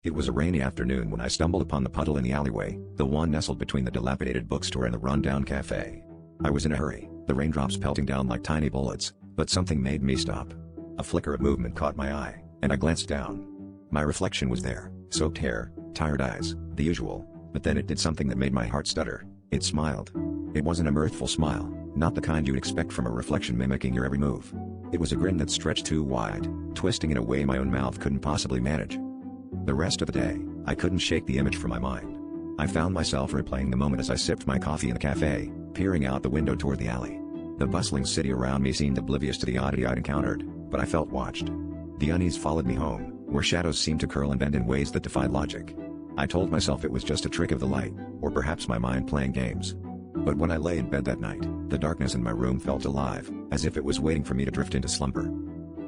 It was a rainy afternoon when I stumbled upon the puddle in the alleyway, the one nestled between the dilapidated bookstore and the rundown cafe. I was in a hurry, the raindrops pelting down like tiny bullets, but something made me stop. A flicker of movement caught my eye, and I glanced down. My reflection was there, soaked hair, tired eyes, the usual, but then it did something that made my heart stutter. It smiled. It wasn't a mirthful smile, not the kind you'd expect from a reflection mimicking your every move. It was a grin that stretched too wide, twisting in a way my own mouth couldn't possibly manage. The rest of the day, I couldn't shake the image from my mind. I found myself replaying the moment as I sipped my coffee in the cafe, peering out the window toward the alley. The bustling city around me seemed oblivious to the oddity I'd encountered, but I felt watched. The unease followed me home, where shadows seemed to curl and bend in ways that defied logic. I told myself it was just a trick of the light, or perhaps my mind playing games. But when I lay in bed that night, the darkness in my room felt alive, as if it was waiting for me to drift into slumber.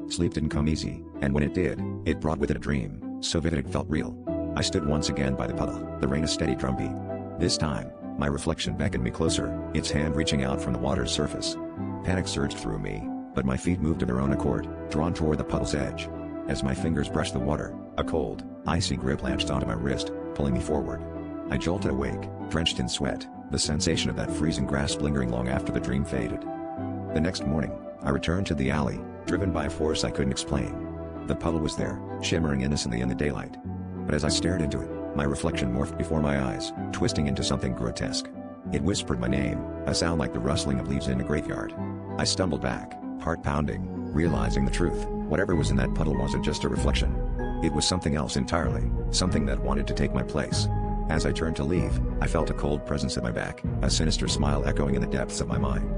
Sleep didn't come easy, and when it did, it brought with it a dream, so vivid it felt real. I stood once again by the puddle, the rain a steady drumbeat. This time, my reflection beckoned me closer, its hand reaching out from the water's surface. Panic surged through me, but my feet moved of their own accord, drawn toward the puddle's edge. As my fingers brushed the water, a cold, icy grip latched onto my wrist, pulling me forward. I jolted awake, drenched in sweat, the sensation of that freezing grasp lingering long after the dream faded. The next morning, I returned to the alley, driven by a force I couldn't explain. The puddle was there, shimmering innocently in the daylight. But as I stared into it, my reflection morphed before my eyes, twisting into something grotesque. It whispered my name, a sound like the rustling of leaves in a graveyard. I stumbled back, heart pounding, realizing the truth. Whatever was in that puddle wasn't just a reflection. It was something else entirely, something that wanted to take my place. As I turned to leave, I felt a cold presence at my back, a sinister smile echoing in the depths of my mind.